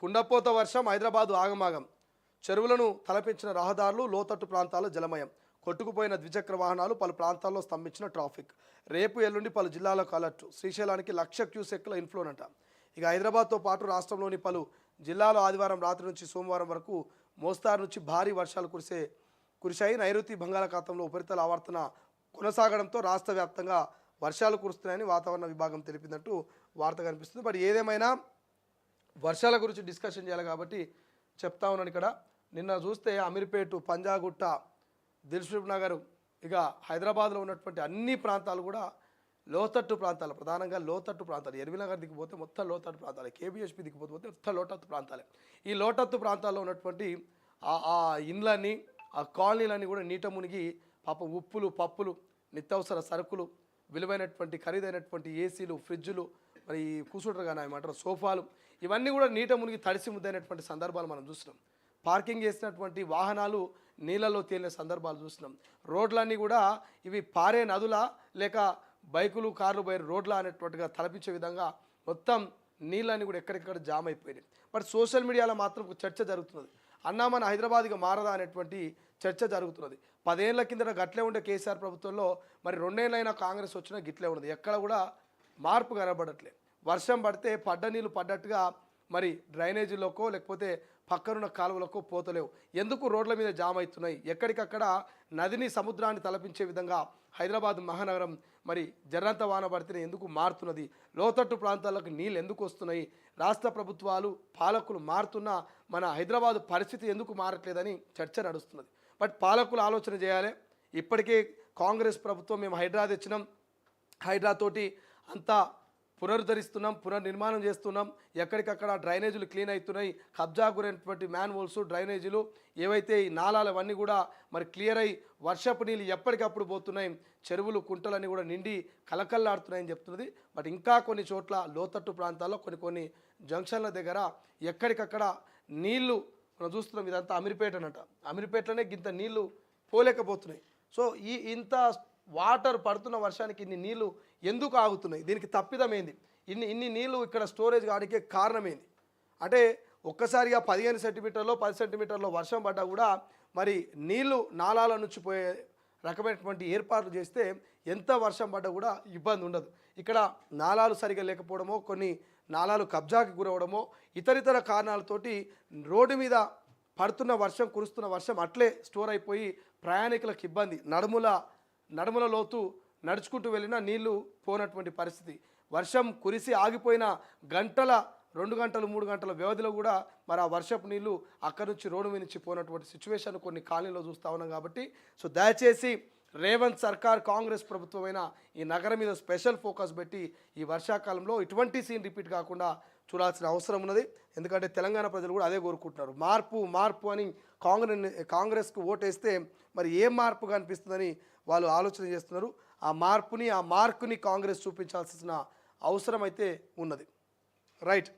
కుండపోత వర్షం హైదరాబాదు ఆగమాగం. చెరువులను తలపించిన రహదారులు, లోతట్టు ప్రాంతాల్లో జలమయం. కొట్టుకుపోయిన ద్విచక్ర వాహనాలు, పలు ప్రాంతాల్లో స్తంభించిన ట్రాఫిక్. రేపు ఎల్లుండి పలు జిల్లాలకు అలర్ట్. శ్రీశైలానికి 1,00,000 క్యూసెక్ల ఇన్ఫ్లోనంట. ఇక హైదరాబాద్తో పాటు రాష్ట్రంలోని పలు జిల్లాలో ఆదివారం రాత్రి నుంచి సోమవారం వరకు మోస్తారు నుంచి భారీ వర్షాలు కురిశాయి. నైరుతి బంగాళాఖాతంలో ఉపరితల ఆవర్తన కొనసాగడంతో రాష్ట్ర వ్యాప్తంగా వర్షాలు కురుస్తున్నాయని వాతావరణ విభాగం తెలిపిందంటూ వార్త కనిపిస్తుంది. బట్ ఏదేమైనా వర్షాల గురించి డిస్కషన్ చేయాలి కాబట్టి చెప్తా ఉన్నాను. ఇక్కడ నిన్న చూస్తే అమీర్పేట, పంజాగుట్ట, దిల్సుఖ్ నగర్, ఇక హైదరాబాద్లో ఉన్నటువంటి అన్ని ప్రాంతాలు కూడా లోతట్టు ప్రాంతాలు, ప్రధానంగా లోతట్టు ప్రాంతాలు. ఎర్విల్ నగర్ దిక్కుపోతే మొత్తం లోతట్టు ప్రాంతాలే, కేబిహెచ్పి దిక్కుపోతే మొత్తం లోతట్టు ప్రాంతాలే. ఈ లోతట్టు ప్రాంతాల్లో ఉన్నటువంటి ఆ ఇండ్లన్నీ, ఆ కాలనీలన్నీ కూడా నీట మునిగి పాపం ఉప్పులు, పప్పులు, నిత్యావసర సరుకులు, విలువైనటువంటి ఖరీదైనటువంటి ఏసీలు, ఫ్రిడ్జులు, మరి కూర్చుంటారు కానీ ఏమంటారు సోఫాలు, ఇవన్నీ కూడా నీట మునిగి తడిసి ముద్దైనటువంటి సందర్భాలు మనం చూస్తున్నాం. పార్కింగ్ చేసినటువంటి వాహనాలు నీళ్ళలో తేలిన సందర్భాలు చూస్తున్నాం. రోడ్లన్నీ కూడా ఇవి పారే నదులా లేక బైకులు, కార్లు పోయే రోడ్ల అనేటువంటిగా తలపించే విధంగా మొత్తం నీళ్ళన్నీ కూడా ఎక్కడెక్కడ జామ్ అయిపోయినాయి. బట్ సోషల్ మీడియాలో మాత్రం చర్చ జరుగుతున్నది. అన్నా మన హైదరాబాద్గా మారదా అనేటువంటి చర్చ జరుగుతున్నది. 10 ఏళ్ల కిందట గట్లే ఉండే కేసీఆర్ ప్రభుత్వంలో మరి 2 ఏళ్ళైనా కాంగ్రెస్ వచ్చినా గిట్లే ఉన్నది. ఎక్కడ కూడా మార్పు కనబడట్లేదు. వర్షం పడితే పడ్డ నీళ్ళు పడ్డట్టుగా మరి డ్రైనేజీలోకో లేకపోతే పక్కనున్న కాలువలకో పోతలేవు. ఎందుకు రోడ్ల మీద జామ్ అవుతున్నాయి? ఎక్కడికక్కడ నదిని, సముద్రాన్ని తలపించే విధంగా హైదరాబాద్ మహానగరం మరి జర్రంత వాన పడితేనే ఎందుకు మారుతున్నది? లోతట్టు ప్రాంతాలకు నీళ్ళు ఎందుకు వస్తున్నాయి? రాష్ట్ర ప్రభుత్వాలు, పాలకులు మారుతున్న మన హైదరాబాద్ పరిస్థితి ఎందుకు మారట్లేదని చర్చ నడుస్తున్నది. బట్ పాలకులు ఆలోచన చేయాలి. ఇప్పటికే కాంగ్రెస్ ప్రభుత్వం మేము హైడ్రా తెచ్చినాం, హైడ్రాతోటి అంతా పునరుద్ధరిస్తున్నాం, పునర్నిర్మాణం చేస్తున్నాం, ఎక్కడికక్కడ డ్రైనేజీలు క్లీన్ అవుతున్నాయి, కబ్జా గురైనటువంటి మ్యాన్ హోల్స్, డ్రైనేజీలు ఏవైతే ఈ నాలాలు అవన్నీ కూడా మరి క్లియర్ అయ్యి వర్షపు నీళ్ళు ఎప్పటికప్పుడు పోతున్నాయి, చెరువులు, కుంటలన్నీ కూడా నిండి కలకల్లాడుతున్నాయని చెప్తున్నది. బట్ ఇంకా కొన్ని చోట్ల లోతట్టు ప్రాంతాల్లో కొన్ని జంక్షన్ల దగ్గర ఎక్కడికక్కడ నీళ్లు మనం చూస్తున్నాం. ఇదంతా అమీర్పేటనట, అమీర్పేటలోనే ఇంత నీళ్లు పోలేకపోతున్నాయి. సో ఇంత వాటర్ పడుతున్న వర్షానికి ఇన్ని నీళ్లు ఎందుకు ఆగుతున్నాయి? దీనికి తప్పిదమేంది? ఇన్ని నీళ్లు ఇక్కడ స్టోరేజ్ కావడానికి కారణమేంది? అంటే ఒక్కసారిగా 15 సెంటీమీటర్లో 10 సెంటీమీటర్లో వర్షం పడ్డా కూడా మరి నీళ్లు నాలాల నుంచి పోయే రకమైనటువంటి ఏర్పాట్లు చేస్తే ఎంత వర్షం పడ్డా కూడా ఇబ్బంది ఉండదు. ఇక్కడ నాలాలు సరిగా లేకపోవడమో, కొన్ని నాలాలు కబ్జాకి గురవడమో, ఇతరితర కారణాలతోటి రోడ్డు మీద పడుతున్న వర్షం, కురుస్తున్న వర్షం అట్లే స్టోర్ అయిపోయి ప్రయాణికులకు ఇబ్బంది. నడుముల లోతు నడుచుకుంటూ వెళ్ళినా నీళ్లు పోనటువంటి పరిస్థితి. వర్షం కురిసి ఆగిపోయిన 2 గంటలు 3 గంటల వ్యవధిలో కూడా మరి ఆ వర్షపు నీళ్లు అక్కడి నుంచి రోడ్డు మీద నుంచి పోనటువంటి సిచ్యువేషన్ కొన్ని కాలనీలో చూస్తూ ఉన్నాం. కాబట్టి సో దయచేసి రేవంత్ సర్కార్, కాంగ్రెస్ ప్రభుత్వమైన ఈ నగరం మీద స్పెషల్ ఫోకస్ పెట్టి ఈ వర్షాకాలంలో ఇటువంటి సీన్ రిపీట్ కాకుండా చూడాల్సిన అవసరం ఉన్నది. ఎందుకంటే తెలంగాణ ప్రజలు కూడా అదే కోరుకుంటున్నారు. మార్పు అని కాంగ్రెస్కు ఓటేస్తే మరి ఏం మార్పు కనిపిస్తుందని వాళ్ళు ఆలోచన చేస్తున్నారు. ఆ మార్కుని కాంగ్రెస్ చూపించాల్సిన అవసరం అయితే ఉన్నది. రైట్.